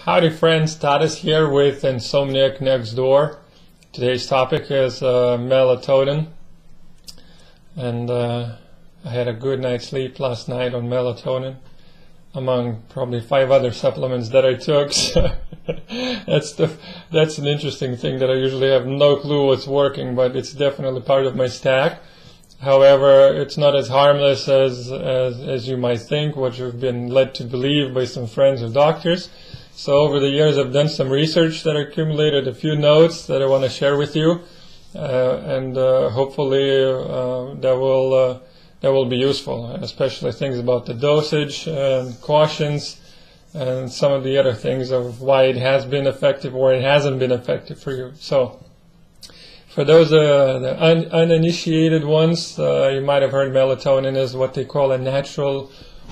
Howdy friends, Tadas here with Insomniac Next Door. Today's topic is melatonin, and I had a good night's sleep last night on melatonin, among probably 5 other supplements that I took. So that's an interesting thing that I usually have no clue what's working, but it's definitely part of my stack. However, it's not as harmless as you might think, what you've been led to believe by some friends or doctors. So over the years I've done some research that accumulated a few notes that I want to share with you, and hopefully that will be useful, especially things about the dosage and cautions and some of the other things of why it has been effective or it hasn't been effective for you. So for those the uninitiated ones, you might have heard melatonin is what they call a natural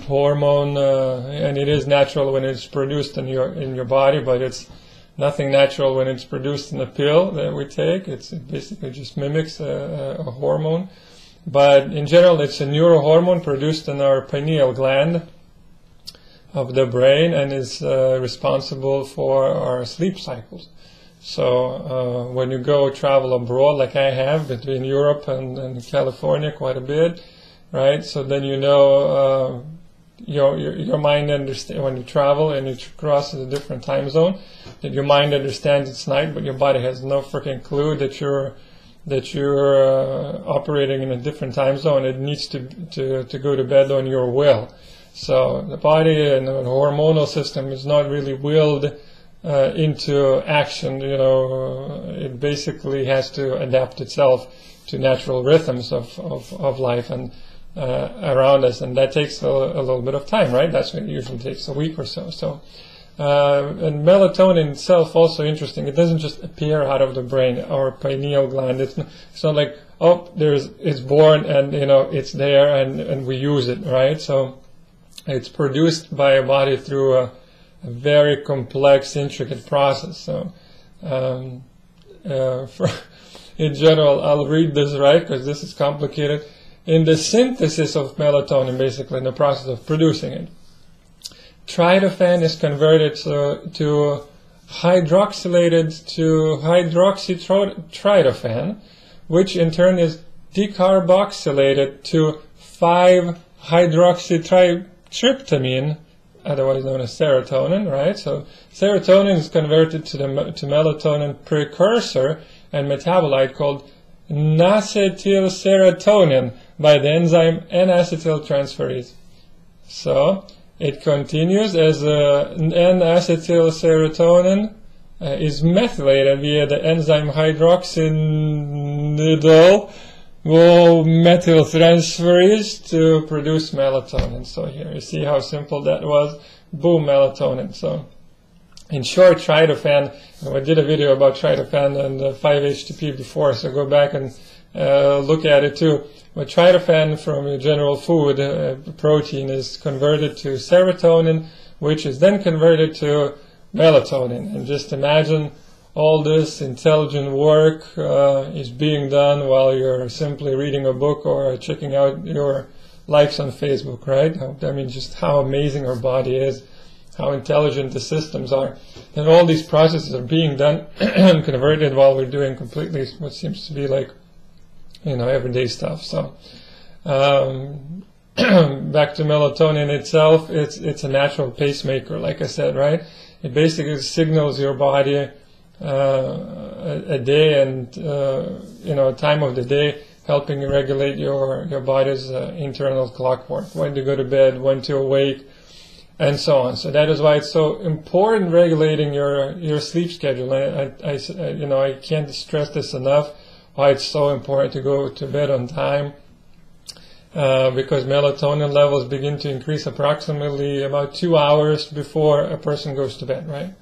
hormone, and it is natural when it's produced in your body, but it's nothing natural when it's produced in a pill that we take. It basically just mimics a hormone, but in general it's a neurohormone produced in our pineal gland of the brain and is responsible for our sleep cycles. So when you go travel abroad, like I have, between Europe and California quite a bit, right? So then you know your mind understands when you travel and you cross a different time zone, that your mind understands it's night, but your body has no freaking clue that you're operating in a different time zone. It needs to go to bed on your will. So the body and the hormonal system is not really willed into action. It basically has to adapt itself to natural rhythms of life and around us, and that takes a little bit of time, right? That's what it usually takes, a week or so. So and melatonin itself also interesting. It doesn't just appear out of the brain or pineal gland. It's not like, oh, it's born and it's there and we use it, right? So it's produced by a body through a very complex, intricate process. So in general, I'll read this, right, because this is complicated. In the synthesis of melatonin, basically in the process of producing it, tryptophan is converted to hydroxylated to hydroxytryptophan, which in turn is decarboxylated to 5-hydroxytryptamine, otherwise known as serotonin, right? So serotonin is converted to melatonin precursor and metabolite called N-acetylserotonin by the enzyme N-acetyltransferase. So it continues as N-acetylserotonin is methylated via the enzyme hydroxynidyl methyltransferase to produce melatonin. So here you see how simple that was. Boom, melatonin. So in short, tryptophan, I did a video about tryptophan and 5-HTP before, so go back and look at it too. But tryptophan from your general food, protein, is converted to serotonin, which is then converted to melatonin. And just imagine all this intelligent work is being done while you're simply reading a book or checking out your likes on Facebook, right? I mean, just how amazing our body is, how intelligent the systems are. And all these processes are being done and converted while we're doing completely what seems to be like, everyday stuff. So back to melatonin itself, it's a natural pacemaker, like I said, right? It basically signals your body a day and time of the day, helping you regulate your body's internal clockwork, when to go to bed, when to awake, and so on. So that is why it's so important regulating your sleep schedule. I can't stress this enough, why it's so important to go to bed on time, because melatonin levels begin to increase approximately about 2 hours before a person goes to bed, right?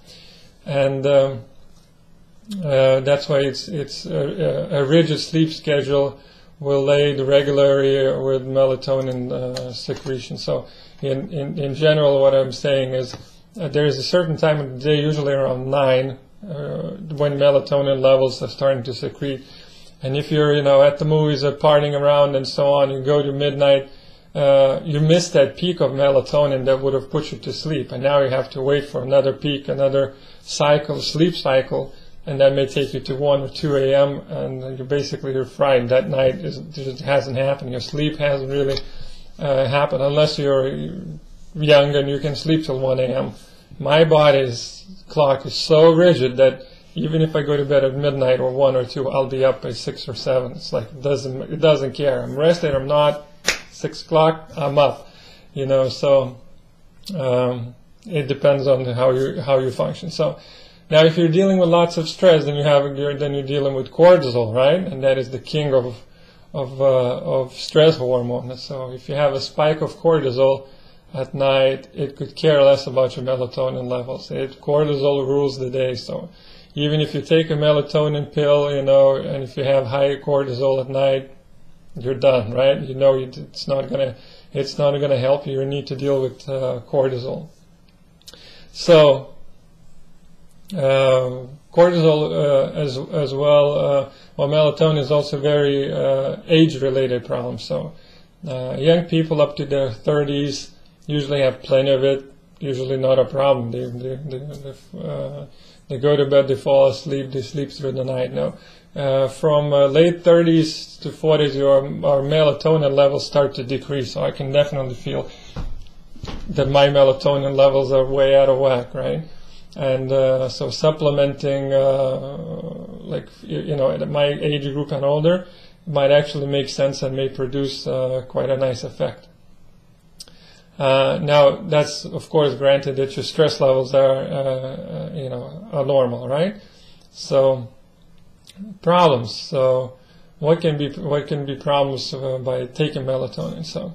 And that's why it's a rigid sleep schedule will aid regularly with melatonin secretion. So in general, what I'm saying is there is a certain time of the day, usually around 9, when melatonin levels are starting to secrete. And if you're, at the movies or partying around and so on, you go to midnight, you missed that peak of melatonin that would have put you to sleep, and now you have to wait for another peak, another cycle, sleep cycle, and that may take you to 1 or 2 a.m. and you're fried. That night it hasn't happened. Your sleep hasn't really happened unless you're young and you can sleep till 1 a.m. My body's clock is so rigid that even if I go to bed at midnight or 1 or 2, I'll be up by 6 or 7. It's like it doesn't care. I'm rested, I'm not. 6 o'clock, I'm up. So it depends on how you function. So now, if you're dealing with lots of stress, then you're dealing with cortisol, right? And that is the king of stress hormone. So if you have a spike of cortisol at night, it could care less about your melatonin levels. Cortisol rules the day. So even if you take a melatonin pill, and if you have high cortisol at night, you're done, right? It's not gonna help you. You need to deal with cortisol. So cortisol as well. Melatonin is also very age-related problem. So young people up to their 30s usually have plenty of it. Usually not a problem. They go to bed, they fall asleep, they sleep through the night. No. From late 30s to 40s, our melatonin levels start to decrease. So I can definitely feel that my melatonin levels are way out of whack, right? And so supplementing, at my age group and older, might actually make sense and may produce quite a nice effect. Now, that's of course granted that your stress levels are normal, right? So problems. So what can be problems by taking melatonin? So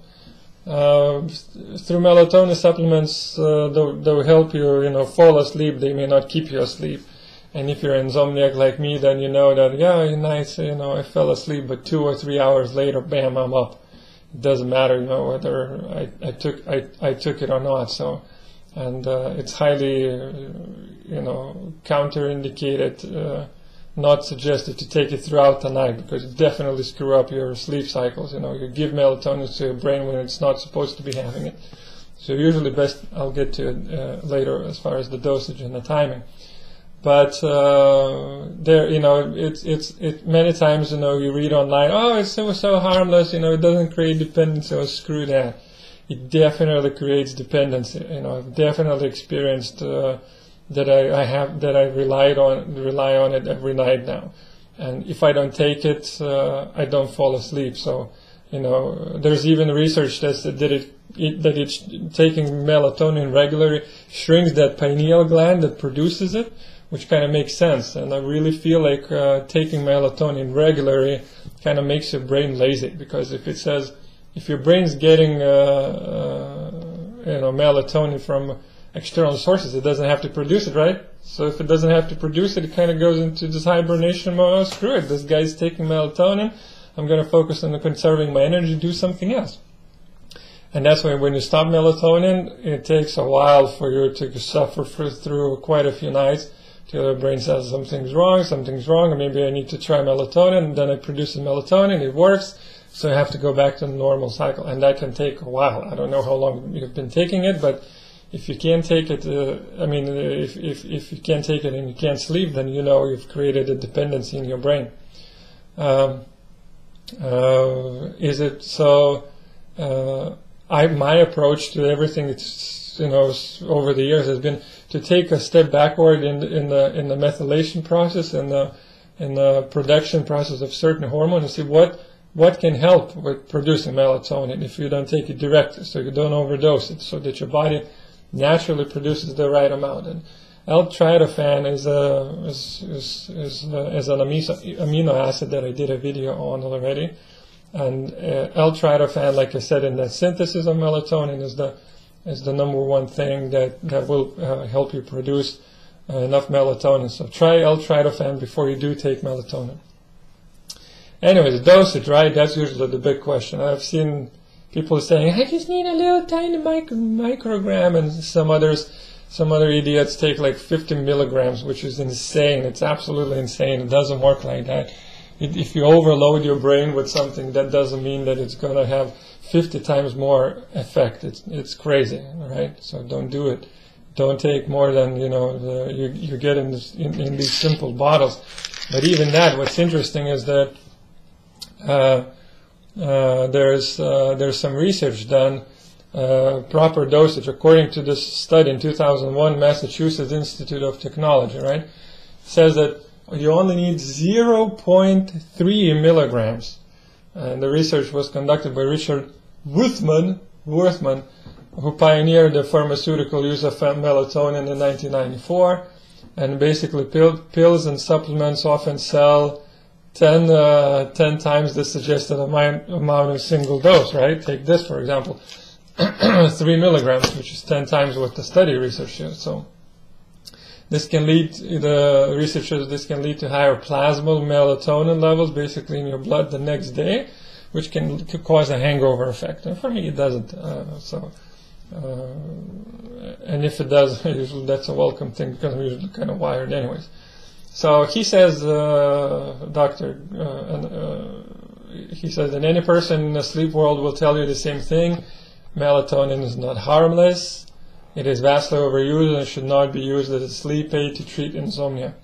through melatonin supplements, they'll help you, fall asleep. They may not keep you asleep. And if you're insomniac like me, then you know that, nice, I fell asleep, but 2 or 3 hours later, bam, I'm up. It doesn't matter, whether I took it or not. So, and it's highly, counterindicated, not suggested to take it throughout the night, because it definitely screw up your sleep cycles. You give melatonin to your brain when it's not supposed to be having it. So usually best, I'll get to it later as far as the dosage and the timing. But it's many times, you read online, it's so harmless, it doesn't create dependency. Oh, screw that. It definitely creates dependency. I've definitely experienced that I rely on it every night now. And if I don't take it, I don't fall asleep. So, there's even research that taking melatonin regularly shrinks that pineal gland that produces it, which kind of makes sense. And I really feel like taking melatonin regularly kind of makes your brain lazy, because if your brain's getting melatonin from external sources, it doesn't have to produce it, right? So if it doesn't have to produce it, it kind of goes into this hibernation mode. Oh, screw it, this guy's taking melatonin, I'm going to focus on conserving my energy, do something else. And that's why when you stop melatonin, it takes a while for you to suffer through quite a few nights till the brain says something's wrong, or maybe I need to try melatonin, and then it produces melatonin, it works, so you have to go back to the normal cycle. And that can take a while. I don't know how long you've been taking it, but if you can't take it, if you can't take it and you can't sleep, then you've created a dependency in your brain. Is it so? My approach to everything, over the years has been to take a step backward in the methylation process and the production process of certain hormones, and see what can help with producing melatonin if you don't take it directly, so you don't overdose it, so that your body naturally produces the right amount. And L-tryptophan is an amino acid that I did a video on already. And L-tryptophan, like I said, in the synthesis of melatonin is the number one thing that will help you produce enough melatonin. So try L-tryptophan before you do take melatonin. Anyways, dosage, right? That's usually the big question. I've seen people saying, I just need a little tiny microgram, and some other idiots take like 50 milligrams, which is insane. It's absolutely insane. It doesn't work like that. if you overload your brain with something, that doesn't mean that it's going to have 50 times more effect. It's crazy, right? So don't do it. Don't take more than you get in these simple bottles. But even that, what's interesting is that there's some research done. Proper dosage, according to this study in 2001, Massachusetts Institute of Technology, right, says that you only need 0.3 milligrams. And the research was conducted by Richard Worthman, who pioneered the pharmaceutical use of melatonin in 1994. And basically, pills and supplements often sell 10 times the suggested amount of single dose, right? Take this, for example. 3 milligrams, which is 10 times what the study research showed. So this can lead this can lead to higher plasma melatonin levels basically in your blood the next day, which can cause a hangover effect. And for me, it doesn't. And if it does, usually that's a welcome thing because I'm usually kind of wired anyways. So he says, he says that any person in the sleep world will tell you the same thing. Melatonin is not harmless. It is vastly overused and should not be used as a sleep aid to treat insomnia.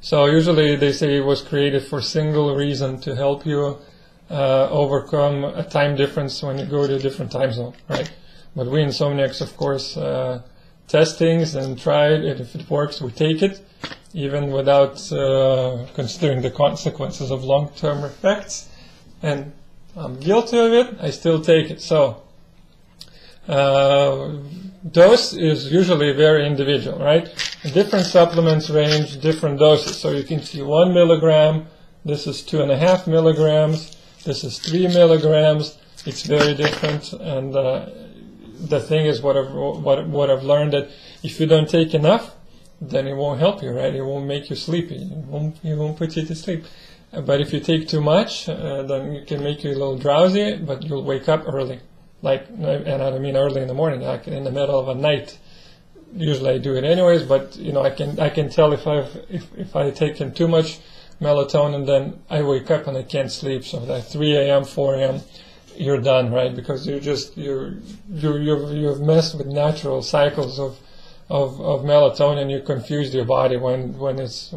So usually they say it was created for a single reason, to help you overcome a time difference when you go to a different time zone, right? But we insomniacs, of course, test things and try it, and if it works, we take it, even without considering the consequences of long-term effects. And I'm guilty of it, I still take it. So dose is usually very individual, right? Different supplements range different doses. So you can see 1 milligram, this is 2.5 milligrams, this is 3 milligrams. It's very different. And the thing is, what I've learned, that if you don't take enough, then it won't help you, right? It won't make you sleepy. It won't put you to sleep. But if you take too much, then it can make you a little drowsy, but you'll wake up early. And I don't mean early in the morning, like in the middle of the night. Usually I do it anyways, but I can tell if I've taken too much melatonin, then I wake up and I can't sleep. So at 3 a.m., 4 a.m., you're done, right? Because you've messed with natural cycles of melatonin. You confused your body when it's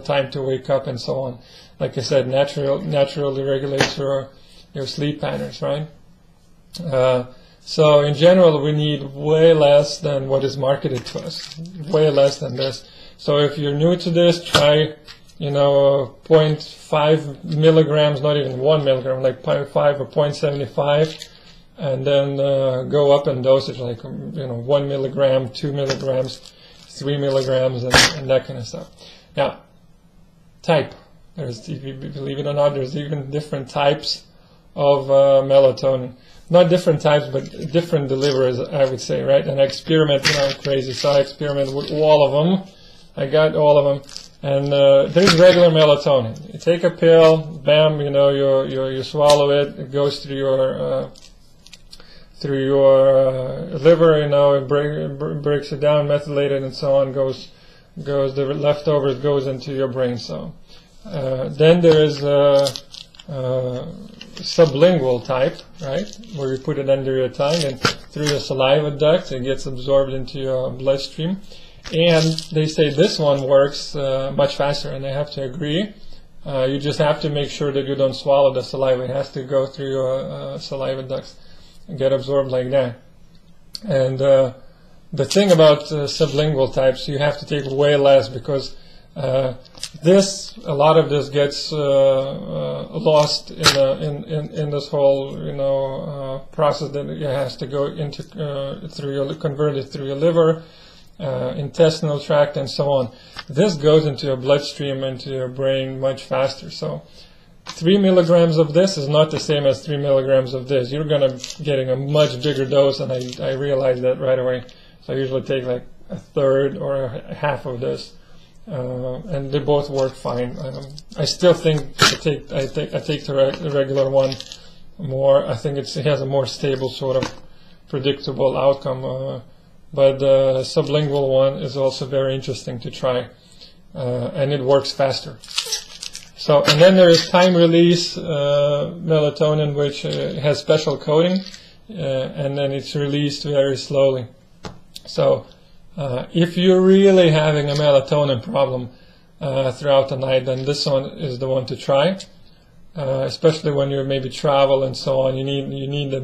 time to wake up and so on. Like I said, naturally regulates your sleep patterns, right? So in general, we need way less than what is marketed to us, way less than this. So if you're new to this, try 0.5 milligrams, not even 1 milligram, like 0.5 or 0.75, and then go up in dosage, like 1 milligram, 2 milligrams, 3 milligrams, and that kind of stuff. Now, type. Believe it or not, there's even different types of melatonin. Not different types, but different deliverers, I would say, right? And I experiment, I'm crazy, so I experiment with all of them. I got all of them. And there's regular melatonin. You take a pill, bam, you swallow it. It goes through your liver. It breaks it down, methylated, and so on. Goes the leftovers goes into your brain. So then there is sublingual type, right, where you put it under your tongue and through your saliva duct. It gets absorbed into your bloodstream. And they say this one works much faster, and I have to agree. You just have to make sure that you don't swallow the saliva. It has to go through your saliva ducts and get absorbed like that. And the thing about sublingual types, you have to take way less, because a lot of this gets lost in this whole process that it has to go into converted through your liver, intestinal tract, and so on. This goes into your bloodstream, into your brain much faster. So 3 milligrams of this is not the same as 3 milligrams of this. You're getting a much bigger dose, and I realized that right away. So I usually take like a third or a half of this, and they both work fine. I still think I take the regular one more. I think it has a more stable, sort of predictable outcome. But the sublingual one is also very interesting to try, and it works faster. So, and then there is time release melatonin, which has special coating, and then it's released very slowly. So if you're really having a melatonin problem throughout the night, then this one is the one to try. Especially when you maybe travel and so on, you need the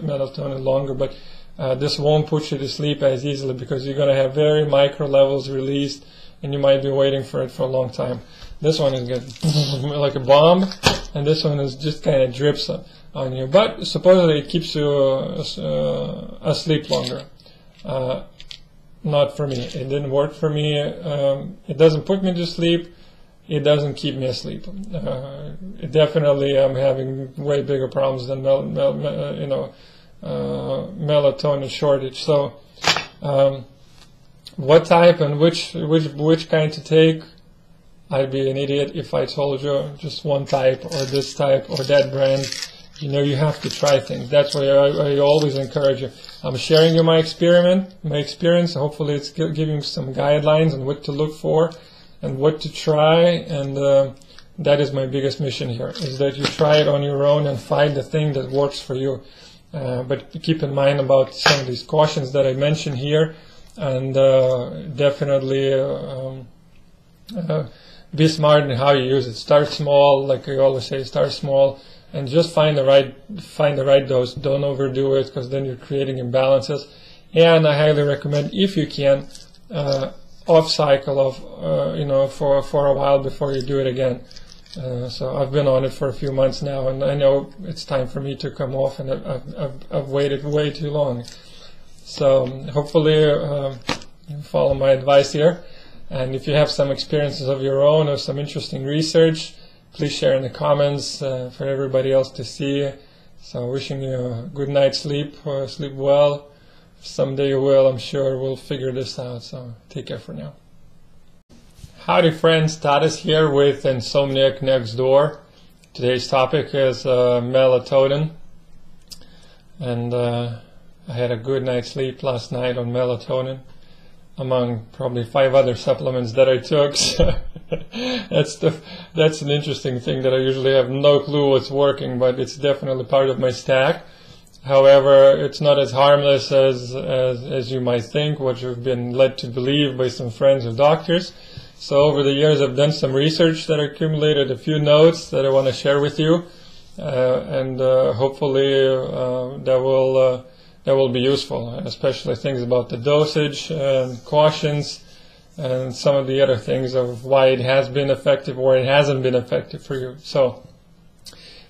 melatonin longer, but this won't put you to sleep as easily because you're going to have very micro levels released, and you might be waiting for it for a long time. This one is good, like a bomb, and this one is just kind of drips on you. But supposedly it keeps you asleep longer. Not for me. It didn't work for me. It doesn't put me to sleep. It doesn't keep me asleep. Definitely, I'm having way bigger problems than melatonin shortage. So, what type and which kind to take? I'd be an idiot if I told you just one type or this type or that brand. You have to try things. That's why I always encourage you. I'm sharing you my experience. Hopefully, it's giving some guidelines on what to look for and what to try, and that is my biggest mission here, is that you try it on your own and find the thing that works for you. But keep in mind about some of these cautions that I mentioned here, and definitely be smart in how you use it. Start small, like I always say, start small, and just find the right dose. Don't overdo it, because then you're creating imbalances. And I highly recommend, if you can, off cycle of for a while before you do it again. So I've been on it for a few months now, and I know it's time for me to come off, and I've waited way too long. So hopefully you follow my advice here, and if you have some experiences of your own or some interesting research, please share in the comments for everybody else to see. So wishing you a good night's sleep, sleep well. Someday you will, I'm sure. We'll figure this out. So take care for now. Howdy friends, Tadas here with Insomniac Next Door. Today's topic is melatonin. And I had a good night's sleep last night on melatonin, among probably 5 other supplements that I took. So that's an interesting thing that I usually have no clue what's working, but it's definitely part of my stack. However, it's not as harmless as you might think, what you've been led to believe by some friends or doctors. So over the years, I've done some research that accumulated a few notes that I want to share with you, and hopefully that will be useful, especially things about the dosage and cautions, and some of the other things of why it has been effective or it hasn't been effective for you. So,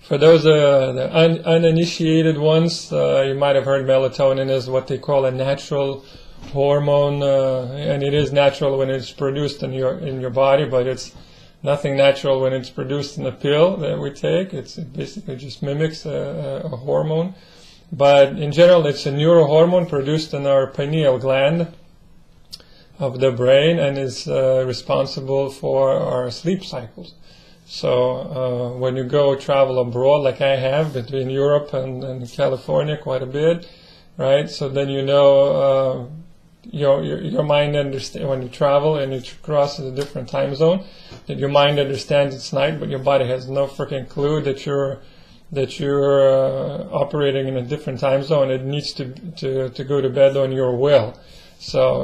for those the uninitiated ones, you might have heard melatonin is what they call a natural hormone, and it is natural when it's produced in your body, but it's nothing natural when it's produced in a pill that we take. It basically just mimics a hormone, but in general, it's a neurohormone produced in our pineal gland of the brain, and is responsible for our sleep cycles. So when you go travel abroad, like I have, between Europe and California quite a bit, right? So then your mind understands, when you travel and you cross a different time zone, that your mind understands it's night, but your body has no freaking clue that you're operating in a different time zone. It needs to go to bed on your will. So